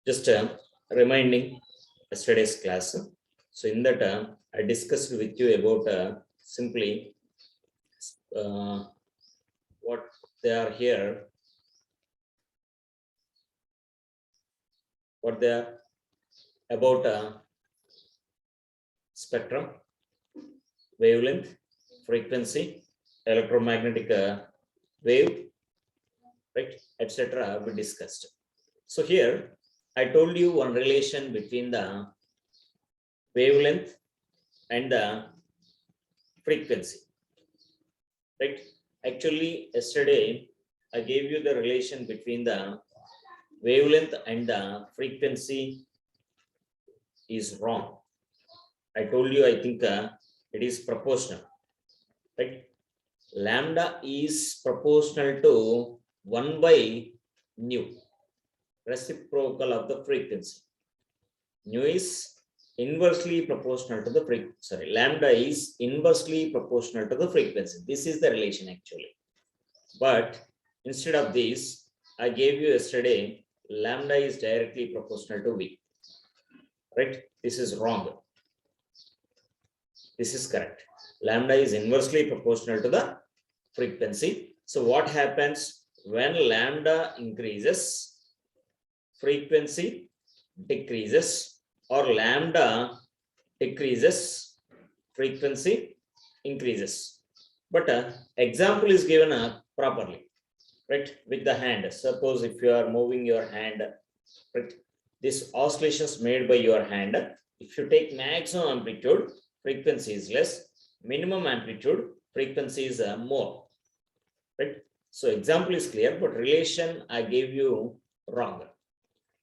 Just reminding yesterday's class. So in that I discussed with you about simply what they are here, what they are about spectrum, wavelength, frequency, electromagnetic wave, right, etc. we discussed. So here I told you one relation between the wavelength and the frequency, right? Actually, yesterday I gave you the relation between the wavelength and the frequency is wrong. I told you, I think it is proportional, right? Lambda is proportional to 1 by nu, reciprocal of the frequency. Nu is inversely proportional to the frequency. Lambda is inversely proportional to the frequency. This is the relation actually. But instead of this, I gave you yesterday, lambda is directly proportional to V. Right? This is wrong. This is correct. Lambda is inversely proportional to the frequency. So what happens when lambda increases, frequency decreases, or lambda decreases, frequency increases. But example is given properly, right, with the hand. Suppose if you are moving your hand, right, this oscillations made by your hand, if you take maximum amplitude, frequency is less, minimum amplitude, frequency is more, right? So example is clear, but relation I gave you wrong.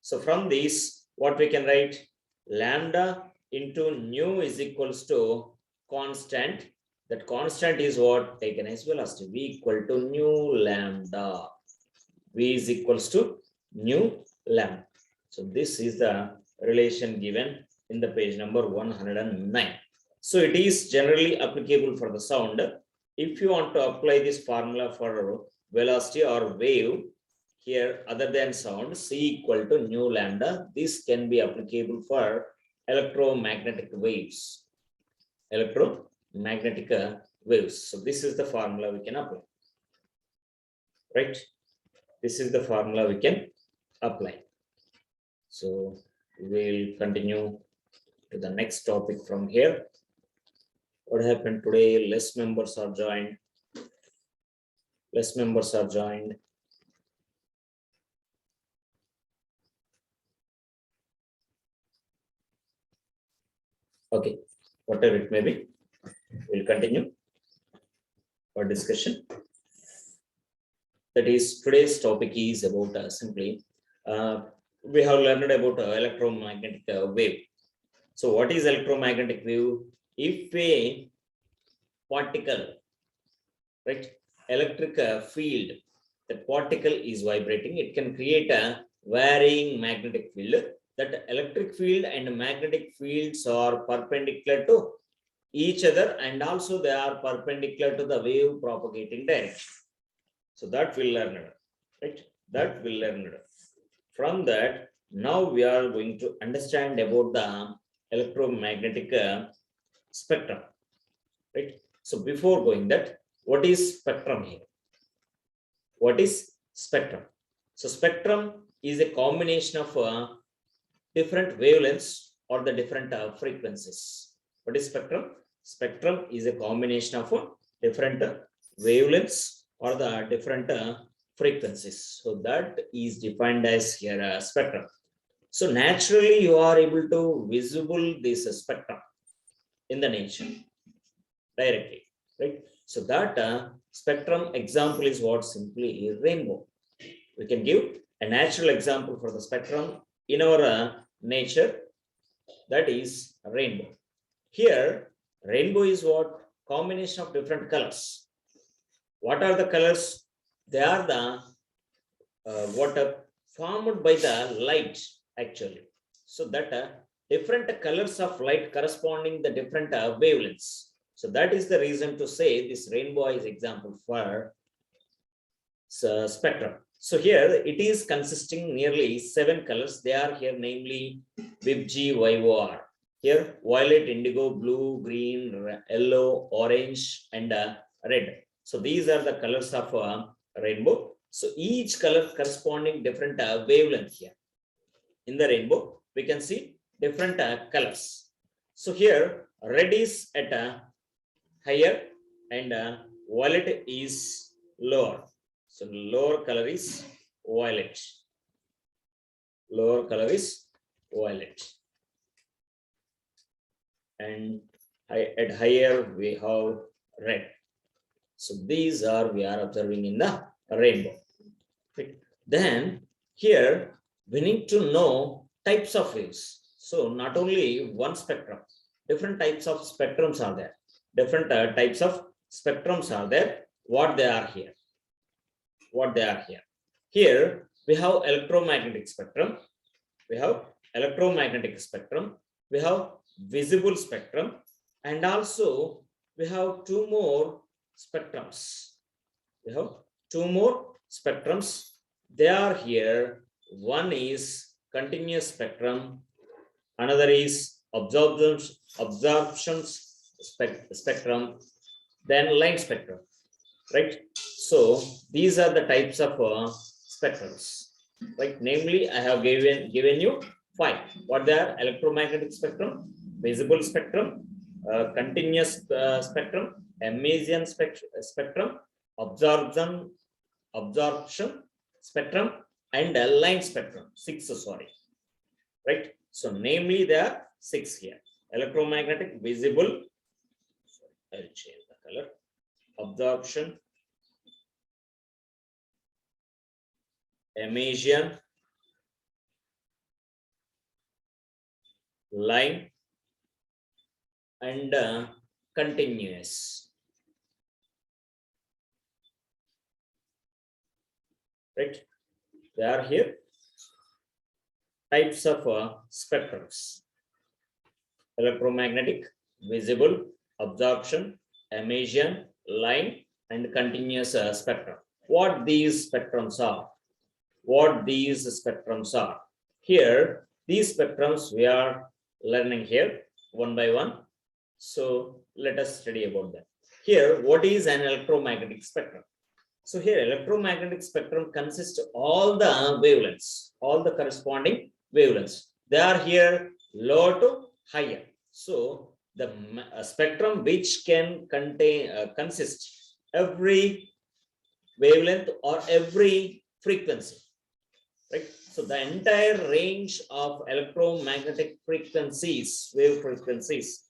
So from this, what we can write? Lambda into nu is equals to constant. That constant is what? Taken as velocity. V equal to nu lambda. V is equals to nu lambda. So this is the relation given in the page number 109. So it is generally applicable for the sound. If you want to apply this formula for velocity or wave, here other than sound, C equal to nu lambda, this can be applicable for electromagnetic waves. Electromagnetic waves. So this is the formula we can apply. Right? This is the formula we can apply. So we will continue to the next topic from here. What happened today? Less members are joined. Less members are joined. Okay, whatever it may be, we'll continue our discussion. That is, today's topic is about simply, we have learned about electromagnetic wave. So what is electromagnetic wave? If a particle, right, electric field, that particle is vibrating, it can create a varying magnetic field. That electric field and magnetic fields are perpendicular to each other, and also they are perpendicular to the wave propagating direction. So that we'll learn, right? That we'll learn. From that, now we are going to understand about the electromagnetic spectrum, right? So before going that, what is spectrum here? What is spectrum? So spectrum is a combination of different wavelengths or the different frequencies. What is spectrum? Spectrum is a combination of different wavelengths or the different frequencies. So that is defined as here spectrum. So naturally you are able to visible this spectrum in the nature directly, right? So that spectrum example is what? Simply a rainbow. We can give a natural example for the spectrum in our nature, that is a rainbow. Here rainbow is what? Combination of different colors. What are the colors? They are the what are formed by the light actually. So that different colors of light corresponding the different wavelengths. So that is the reason to say this rainbow is example for spectrum. So here it is consisting nearly 7 colors. They are here namely WIBGYOR. Here violet, indigo, blue, green, yellow, orange, and red. So these are the colors of rainbow. So each color corresponding different wavelength here. In the rainbow, we can see different colors. So here red is at a higher and violet is lower. So lower color is violet. Lower color is violet. And at higher we have red. So these are we are observing in the rainbow. Right. Then here we need to know types of waves. So not only one spectrum, different types of spectrums are there. Different types of spectrums are there. What they are here. What they are here. Here we have electromagnetic spectrum. We have electromagnetic spectrum. We have visible spectrum. And also we have two more spectrums. We have two more spectrums. They are here. One is continuous spectrum. Another is absorption spectrum. Then line spectrum. Right. So these are the types of spectrums. Right. Namely, I have given you 5. What they are? Electromagnetic spectrum, visible spectrum, continuous spectrum, emission spectrum, absorption spectrum, and line spectrum. 6, sorry. Right. So namely there are 6 here. Electromagnetic, visible, I'll change the color, absorption, emission, line, and continuous. Right. They are here types of spectrums. Electromagnetic, visible, absorption, emission, line, and continuous spectrum. What these spectrums are? What these spectrums are? Here, these spectrums we are learning here one by one. So let us study about that. Here, what is an electromagnetic spectrum? So here, electromagnetic spectrum consists of all the wavelengths, all the corresponding wavelengths. They are here lower to higher. So the spectrum which can contain consist every wavelength or every frequency. Right. So the entire range of electromagnetic frequencies, wave frequencies,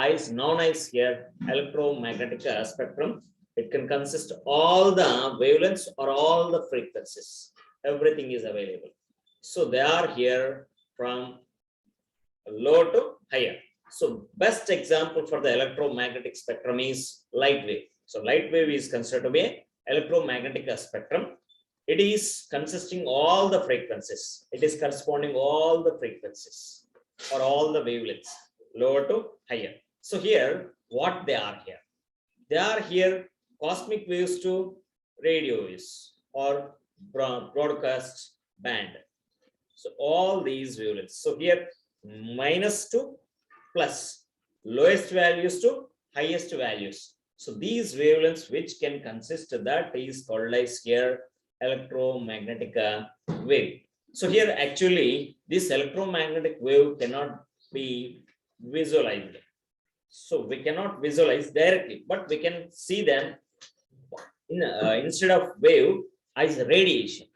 is known as here electromagnetic spectrum. It can consist all the wavelengths or all the frequencies. Everything is available. So they are here from low to higher. So best example for the electromagnetic spectrum is light wave. So light wave is considered to be an electromagnetic spectrum. It is consisting all the frequencies. It is corresponding all the frequencies or all the wavelengths, lower to higher. So here, what they are here? They are here cosmic waves to radio waves or broadcast band. So all these wavelengths. So here minus to plus, lowest values to highest values. So these wavelengths which can consist of that is called as here electromagnetic wave. So here actually this electromagnetic wave cannot be visualized. So we cannot visualize directly, but we can see them in instead of wave as radiation.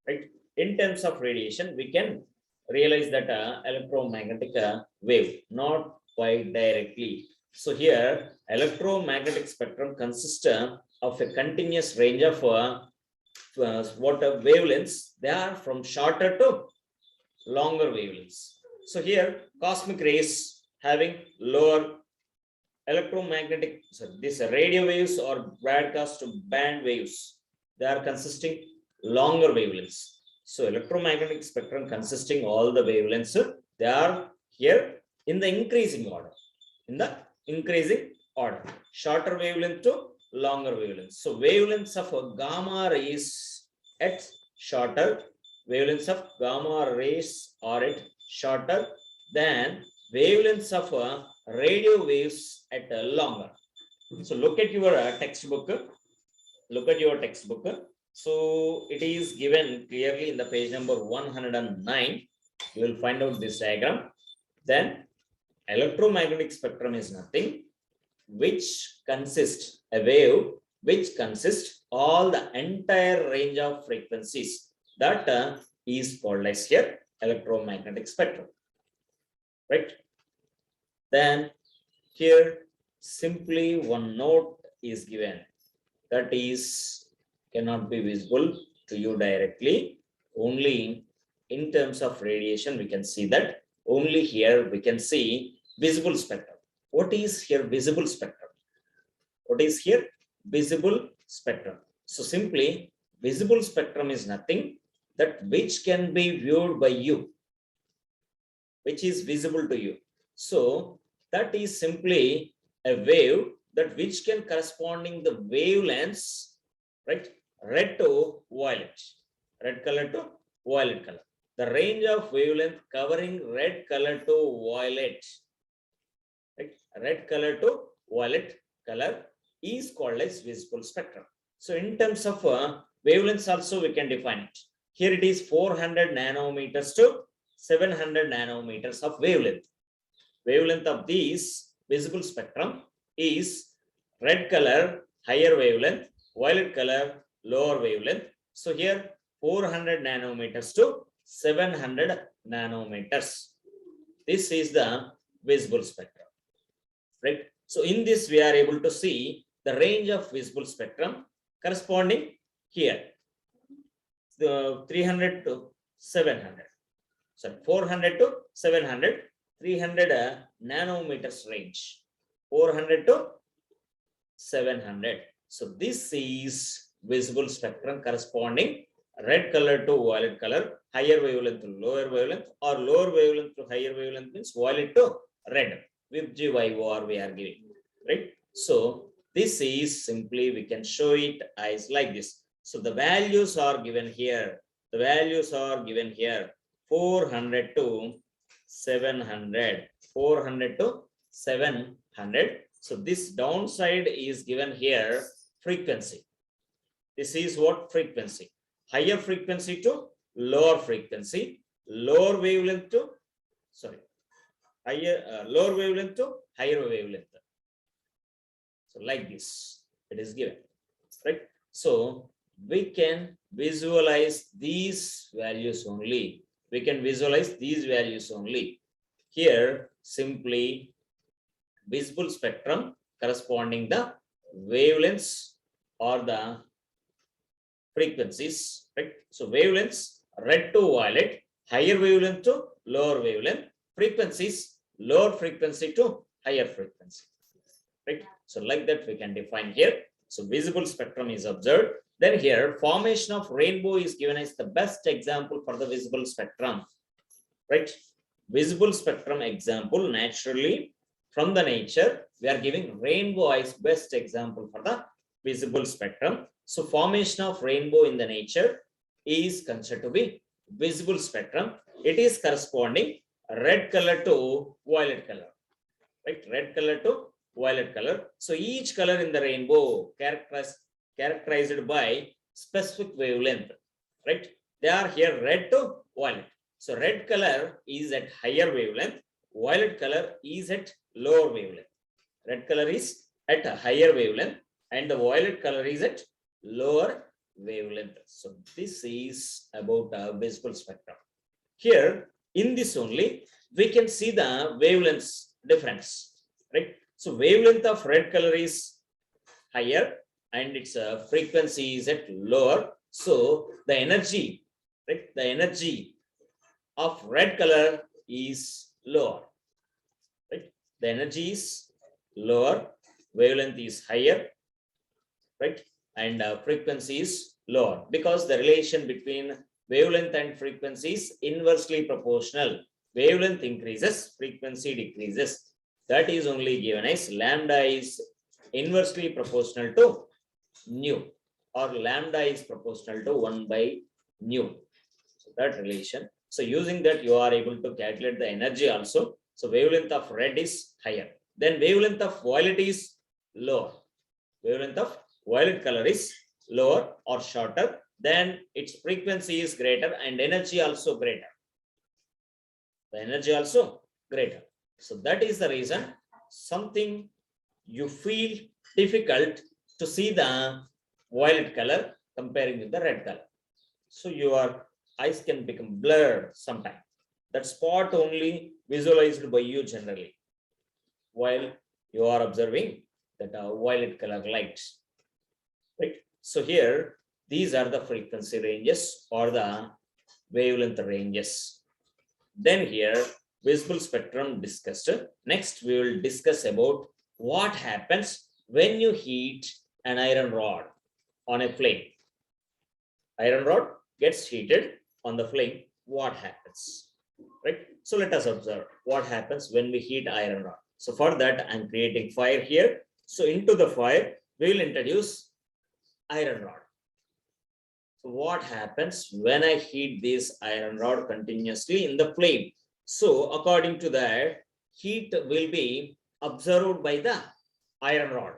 Right? In terms of radiation, we can realize that electromagnetic wave, not quite directly. So here electromagnetic spectrum consists of a continuous range of wavelengths. They are from shorter to longer wavelengths. So here cosmic rays having lower electromagnetic, so these radio waves or broadcast band waves, they are consisting longer wavelengths. So electromagnetic spectrum consisting all the wavelengths, they are here in the increasing order. In the increasing order, shorter wavelength to longer wavelength. So wavelengths of gamma rays at shorter, wavelengths of gamma rays are at shorter than wavelengths of radio waves at longer. So look at your textbook. Look at your textbook. So it is given clearly in the page number 109. You will find out this diagram. Then electromagnetic spectrum is nothing which consists a wave which consists all the entire range of frequencies. That is called as here electromagnetic spectrum. Right? Then here simply one note is given, that is cannot be visible to you directly. Only in terms of radiation we can see that. Only here we can see visible spectrum. What is here visible spectrum? What is here visible spectrum? So simply visible spectrum is nothing that which can be viewed by you, which is visible to you. So that is simply a wave that which can corresponding the wavelengths, right? Red to violet, red color to violet color. The range of wavelength covering red color to violet, right? Red color to violet color is called as visible spectrum. So in terms of wavelengths also we can define it. Here it is 400 nanometers to 700 nanometers of wavelength. Wavelength of these visible spectrum is red color higher wavelength, violet color lower wavelength. So here 400 nanometers to 700 nanometers. This is the visible spectrum, right? So in this we are able to see the range of visible spectrum corresponding here, the 300 to 700. So 400 to 700, 300 nanometers range, 400 to 700. So this is visible spectrum corresponding red color to violet color, higher wavelength to lower wavelength, or lower wavelength to higher wavelength means violet to red with GYOR we are giving, right? So this is simply we can show it as like this. So the values are given here. The values are given here. 400 to 700, 400 to 700. So this downside is given here frequency. This is what frequency. Higher frequency to lower frequency, lower wavelength to, sorry, higher, lower wavelength to higher wavelength. So like this, it is given, right? So we can visualize these values only. We can visualize these values only. Here, simply visible spectrum corresponding the wavelengths or the frequencies, right? So wavelengths red to violet, higher wavelength to lower wavelength, frequencies lower frequency to higher frequency, right? So like that we can define here. So visible spectrum is observed. Then here formation of rainbow is given as the best example for the visible spectrum, right? Visible spectrum example, naturally from the nature we are giving rainbow as best example for the visible spectrum. So formation of rainbow in the nature is considered to be visible spectrum. It is corresponding red color to violet color, right? Red color to violet color. So each color in the rainbow characterized by specific wavelength, right? They are here red to violet. So red color is at higher wavelength, violet color is at lower wavelength. Red color is at a higher wavelength and the violet color is at lower wavelength. So this is about a visible spectrum. Here in this only we can see the wavelengths difference, right? So wavelength of red color is higher and its frequency is at lower. So the energy, right? The energy of red color is lower, right? The energy is lower, wavelength is higher, right? And frequency is lower because the relation between wavelength and frequency is inversely proportional. Wavelength increases, frequency decreases. That is only given as lambda is inversely proportional to nu. or lambda is proportional to 1 by nu. So that relation. So using that, you are able to calculate the energy also. So wavelength of red is higher. Then wavelength of violet is lower. Wavelength of violet color is lower or shorter. Then its frequency is greater and energy also greater. The energy also greater. So that is the reason something you feel difficult to see the violet color comparing with the red color. So your eyes can become blurred sometimes. That spot only visualized by you generally while you are observing that violet color lights. Right. So here, these are the frequency ranges or the wavelength ranges. Then here, visible spectrum discussed. Next, we will discuss about what happens when you heat an iron rod on a flame. Iron rod gets heated on the flame. What happens? Right. So let us observe what happens when we heat iron rod. So for that, I'm creating fire here. So into the fire, we will introduce iron rod. So what happens when I heat this iron rod continuously in the flame? So according to that, heat will be observed by the iron rod.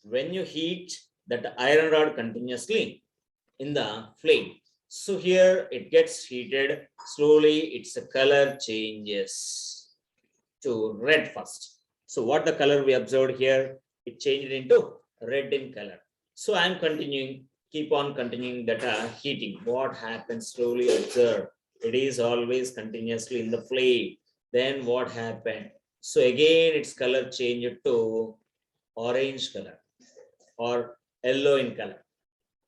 When you heat that iron rod continuously in the flame, so here it gets heated slowly, its color changes to red first. So what the color we observed here, it changed into red in color. So I'm continuing, keep on continuing that heating. What happens slowly observe. It is always continuously in the flame. Then what happened? So again its color changed to orange color or yellow in color.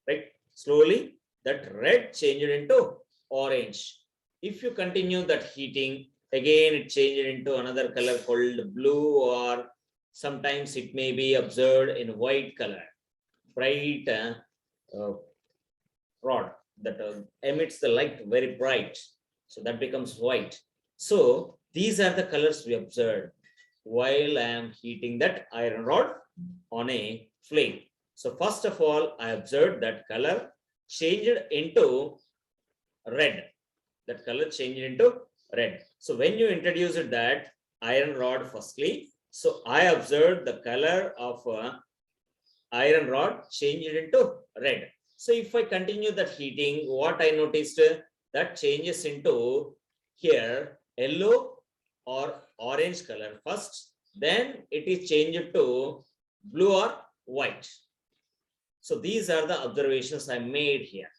Right? Slowly that red changed into orange. If you continue that heating, again it changed into another color called blue, or sometimes it may be observed in white color. Bright rod that emits the light very bright, so that becomes white. So these are the colors we observed while I am heating that iron rod on a flame. So first of all, I observed that color changed into red. That color changed into red. So when you introduced that iron rod firstly, so I observed the color of iron rod changed into red. So if I continue that heating, what I noticed that changes into here yellow or orange color first, then it is changed to blue or white. So these are the observations I made here,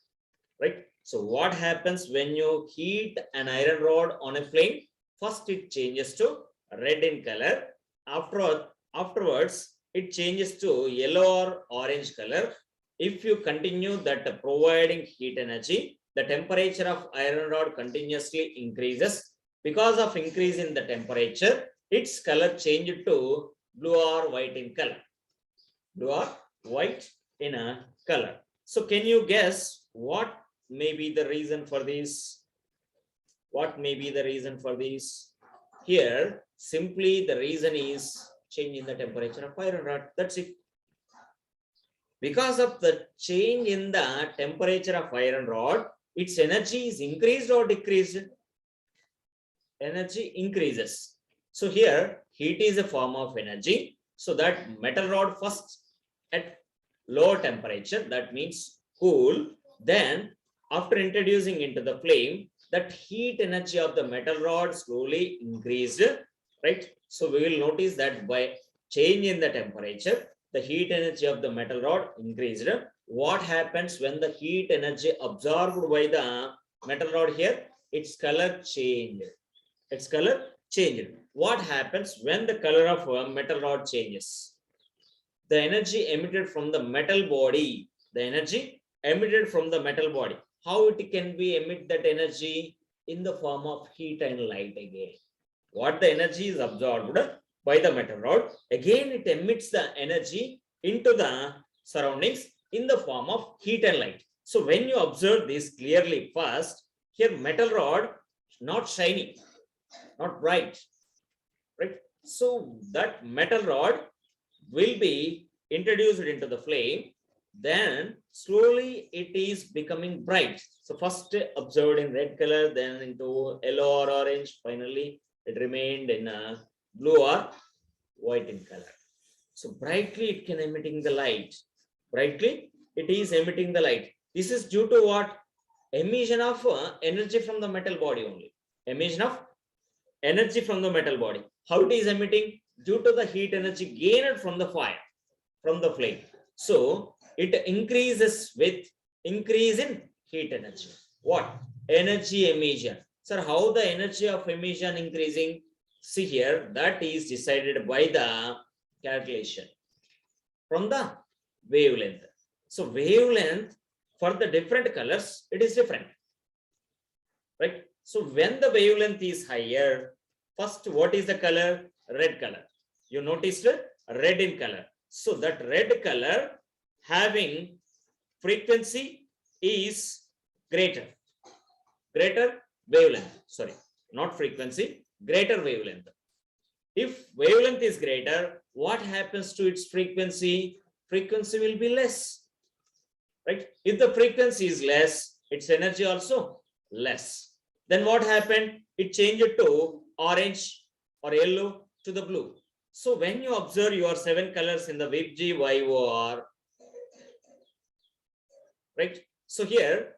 right? So what happens when you heat an iron rod on a flame? First it changes to red in color. Afterwards, it changes to yellow or orange color. If you continue that providing heat energy, the temperature of iron rod continuously increases. Because of increase in the temperature, its color changed to blue or white in color. Blue or white in a color. So can you guess what may be the reason for this? What may be the reason for this? Here, simply the reason is change in the temperature of iron rod. That's it. Because of the change in the temperature of iron rod, its energy is increased or decreased? Energy increases. So here, heat is a form of energy. So that metal rod first at lower temperature, that means cool. Then after introducing into the flame, that heat energy of the metal rod slowly increased, right? So we will notice that by change in the temperature, the heat energy of the metal rod increased. What happens when the heat energy absorbed by the metal rod here? Its color changed. Its color changed. What happens when the color of a metal rod changes? The energy emitted from the metal body, the energy emitted from the metal body, how it can be emit that energy? In the form of heat and light again. What the energy is absorbed by the metal rod, again it emits the energy into the surroundings in the form of heat and light. So when you observe this clearly first, here metal rod not shiny, not bright, right? So that metal rod will be introduced into the flame. Then slowly it is becoming bright. So first observed in red color, then into yellow or orange, finally it remained in blue or white in color. So brightly it can emitting the light. Brightly it is emitting the light. This is due to what? Emission of energy from the metal body only. Emission of energy from the metal body. How it is emitting? Due to the heat energy gained from the fire, from the flame. So it increases with increase in heat energy. What? Energy emission. Sir, how the energy of emission increasing? See here, that is decided by the calculation from the wavelength. So wavelength for the different colors, it is different, right? So when the wavelength is higher, first what is the color? Red color. You noticed red in color. So that red color having frequency is greater wavelength, sorry, not frequency, greater wavelength. If wavelength is greater, what happens to its frequency? Frequency will be less, right? If the frequency is less, its energy also less. Then what happened? It changed to orange or yellow to the blue. So when you observe your 7 colors in the VibGYOR, right? So here,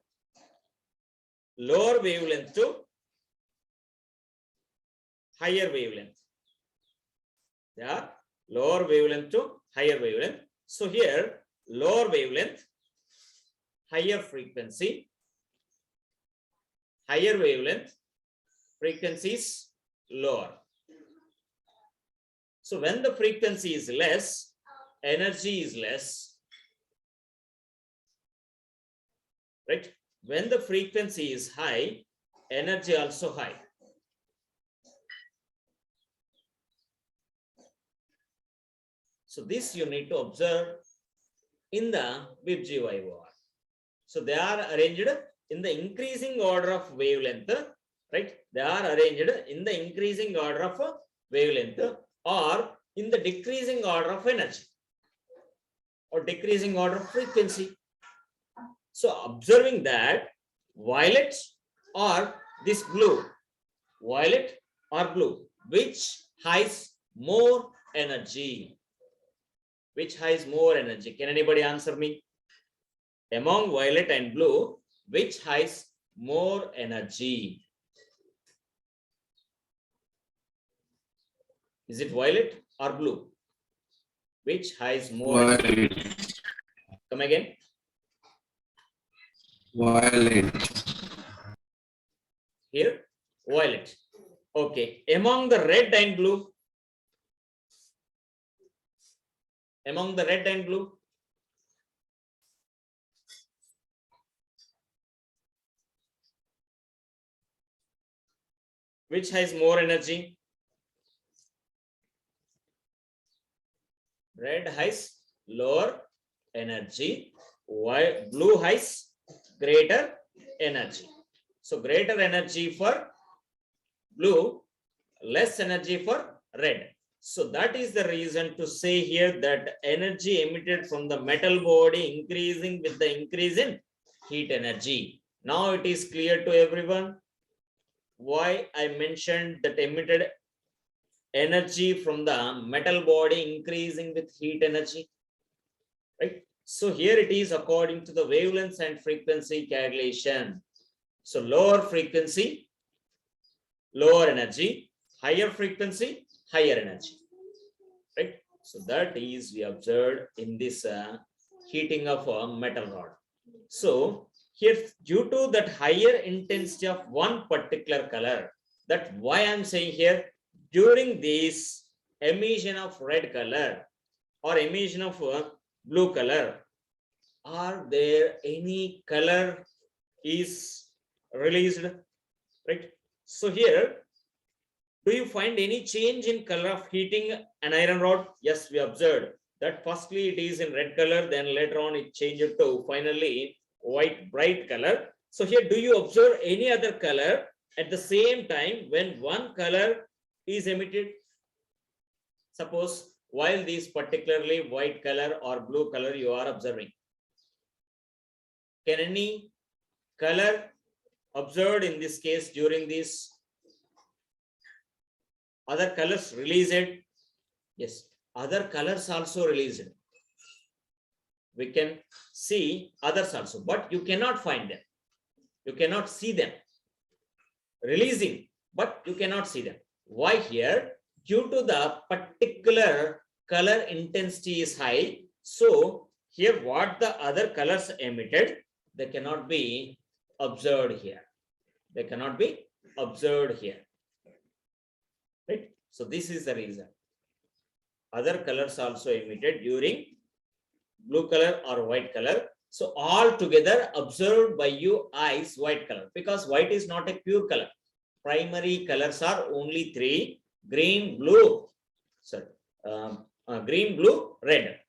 lower wavelength to higher wavelength. They are lower wavelength to higher wavelength. So here, lower wavelength, higher frequency, higher wavelength, frequency is lower. So when the frequency is less, energy is less, right? When the frequency is high, energy also high. So this you need to observe in the VibGYOR. So they are arranged in the increasing order of wavelength, right? They are arranged in the increasing order of wavelength or in the decreasing order of energy or decreasing order of frequency. So observing that violet or this blue, violet or blue, which has more energy? Which has more energy? Can anybody answer me? Among violet and blue, which has more energy? Is it violet or blue? Which has more energy? Come again. Violet. Here, violet. Okay. Among the red and blue? Among the red and blue? Which has more energy? Red has lower energy, while blue has greater energy. So greater energy for blue, less energy for red. So that is the reason to say here that energy emitted from the metal body increasing with the increase in heat energy. Now it is clear to everyone why I mentioned that emitted energy from the metal body increasing with heat energy, right? So here it is according to the wavelengths and frequency calculation. So lower frequency, lower energy, higher frequency, higher energy, right? So that is we observed in this heating of a metal rod. So here, due to that higher intensity of one particular color, that why I'm saying here, during this emission of red color or emission of blue color, are there any color is released, right? So here, do you find any change in color of heating an iron rod? Yes, we observed that firstly it is in red color, then later on it changed to finally white bright color. So here, do you observe any other color at the same time when one color is emitted? Suppose while this particularly white color or blue color you are observing, Can any color observed in this case during this other colors released? Yes, other colors also released. We can see others also, but you cannot find them. You cannot see them releasing, but you cannot see them. Why here? Due to the particular color intensity is high. So here what the other colors emitted, they cannot be observed here. They cannot be observed here. Right? So this is the reason. Other colors also emitted during blue color or white color. So all together observed by you eyes white color, because white is not a pure color. Primary colors are only three: green, blue, green, blue, red.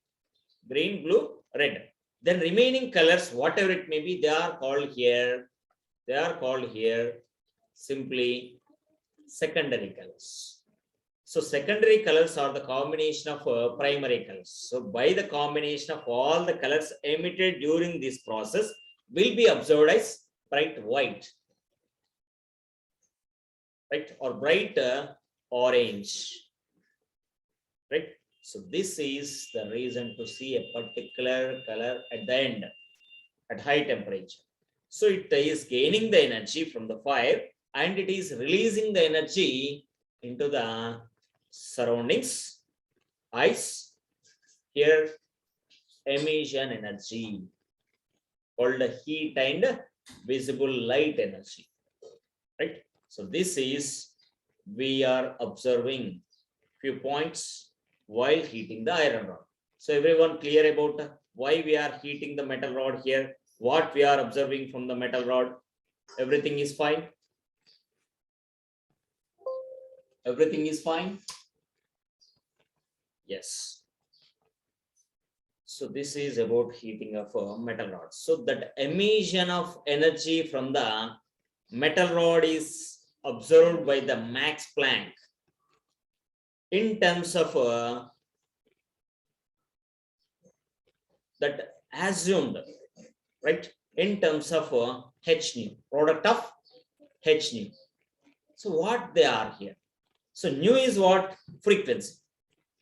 Green, blue, red. Then remaining colors, whatever it may be, they are called here. They are called here simply secondary colors. So secondary colors are the combination of primary colors. So by the combination of all the colors emitted during this process will be observed as bright white, right, or bright orange, right? So this is the reason to see a particular color at the end at high temperature. So it is gaining the energy from the fire and it is releasing the energy into the surroundings, ice. Here emission energy called heat and visible light energy, right? So this is, we are observing few points while heating the iron rod. So everyone clear about why we are heating the metal rod here, what we are observing from the metal rod? Everything is fine? Everything is fine? Yes. So this is about heating of a metal rod. So that emission of energy from the metal rod is observed by the Max Planck in terms of that assumed, right, in terms of h nu, product of h nu. So what they are here? So nu is what? Frequency.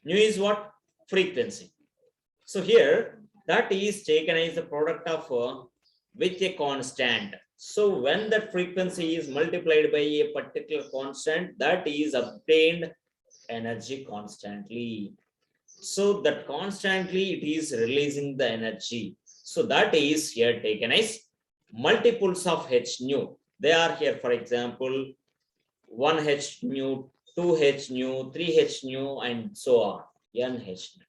Nu is what? Frequency. So here that is taken as the product of with a constant. So when that frequency is multiplied by a particular constant, that is obtained energy constantly. So that constantly it is releasing the energy. So that is here taken as multiples of h nu. They are here, for example, 1 h nu, 2 h nu, 3 h nu, and so on, n h nu.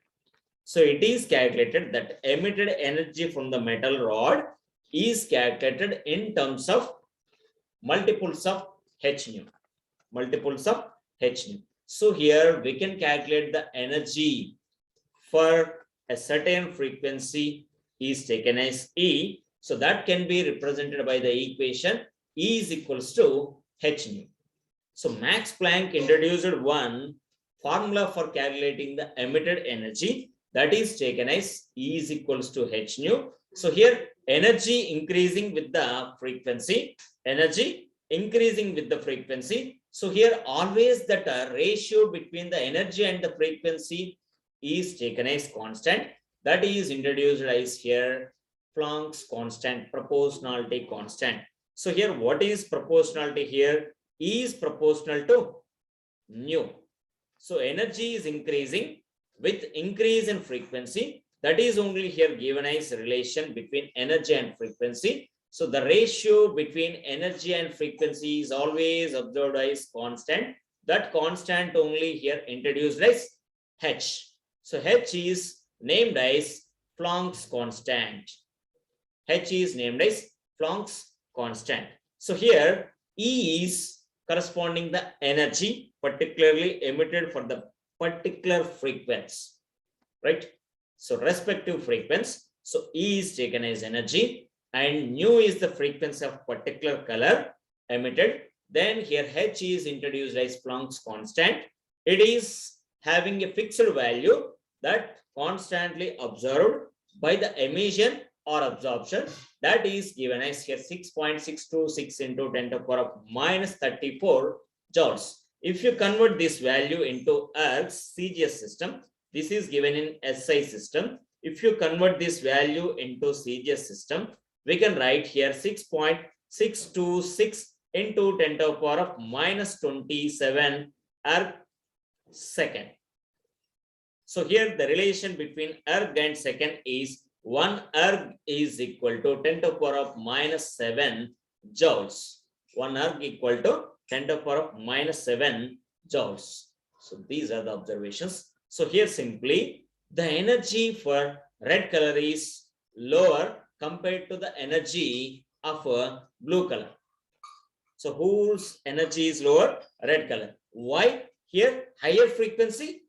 So it is calculated that emitted energy from the metal rod is calculated in terms of multiples of h nu. Multiples of h nu. So here we can calculate the energy for a certain frequency is taken as E. So that can be represented by the equation E is equals to h nu. So Max Planck introduced one formula for calculating the emitted energy, that is taken as E is equals to h nu. So here energy increasing with the frequency, energy increasing with the frequency. So here always that ratio between the energy and the frequency is taken as constant. That is introduced as here Planck's constant, proportionality constant. So here what is proportionality here? E is proportional to nu. So energy is increasing with increase in frequency. That is only here given as relation between energy and frequency. So the ratio between energy and frequency is always observed as constant. That constant only here introduced as h. So h is named as Planck's constant. H is named as Planck's constant. So here E is corresponding the energy particularly emitted for the particular frequency, right? So respective frequency. So E is taken as energy and nu is the frequency of particular color emitted. Then here h is introduced as Planck's constant. It is having a fixed value that constantly observed by the emission or absorption, that is given as here 6.626 into 10 to the power of minus 34 joules. If you convert this value into Earth's CGS system, this is given in SI system. If you convert this value into CGS system, we can write here 6.626 into 10 to the power of minus 27 erg second. So here the relation between erg and second is 1 erg is equal to 10 to the power of minus 7 joules. 1 erg equal to 10 to the power of minus 7 joules. So these are the observations. So here simply the energy for red color is lower compared to the energy of blue color. So whose energy is lower? Red color. Why? Here higher frequency,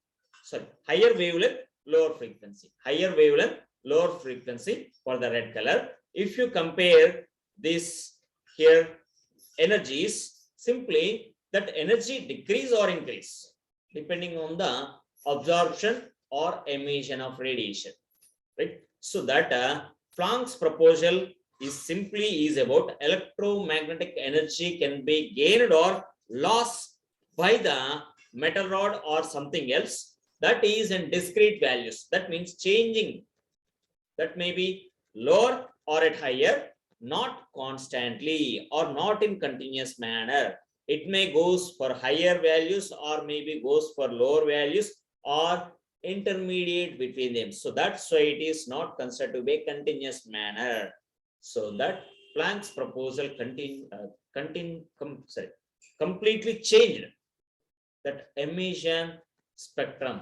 higher wavelength, lower frequency. Higher wavelength, lower frequency for the red color. If you compare this here energies, simply that energy decrease or increase depending on the absorption or emission of radiation, right? So that Planck's proposal is about electromagnetic energy can be gained or lost by the metal rod or something else, that is in discrete values. That means changing, that may be lower or at higher, not constantly or not in continuous manner. It may goes for higher values or maybe goes for lower values or intermediate between them. So that's why it is not considered to be a continuous manner. So that Planck's proposal completely changed that emission spectrum,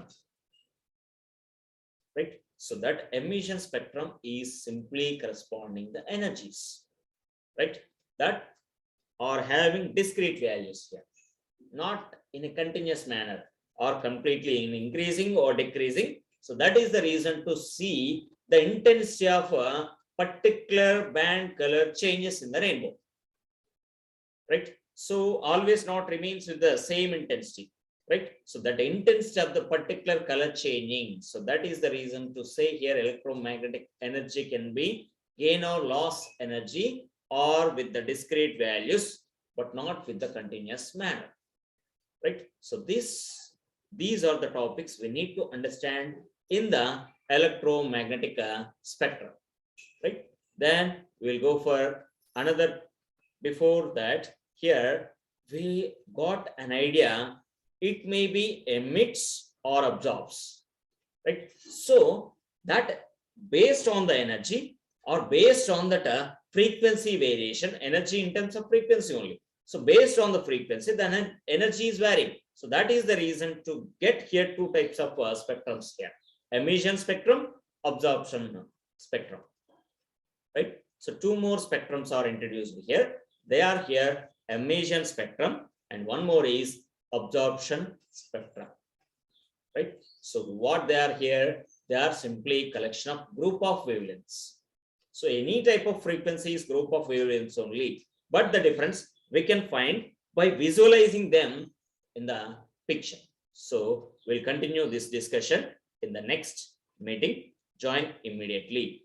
right? So that emission spectrum is simply corresponding the energies, right? That are having discrete values here, not in a continuous manner or completely in increasing or decreasing. So that is the reason to see the intensity of a particular band color changes in the rainbow, right? So always not remains with the same intensity, right? So that intensity of the particular color changing. So that is the reason to say here electromagnetic energy can be gain or loss energy or with the discrete values, but not with the continuous manner, right? So these are the topics we need to understand in the electromagnetic spectrum, right? Then we'll go for another. Before that, here we got an idea, it may be emits or absorbs, right? So that based on the energy or based on that frequency variation, energy in terms of frequency only. So based on the frequency, then energy is varying. So that is the reason to get here two types of spectrums here: emission spectrum, absorption spectrum, right? So two more spectrums are introduced here. They are here emission spectrum and one more is absorption spectrum, right? So what they are here, they are simply collection of group of wavelengths. So any type of frequency is group of wavelengths only, but the difference we can find by visualizing them in the picture. So we'll continue this discussion in the next meeting. Join immediately.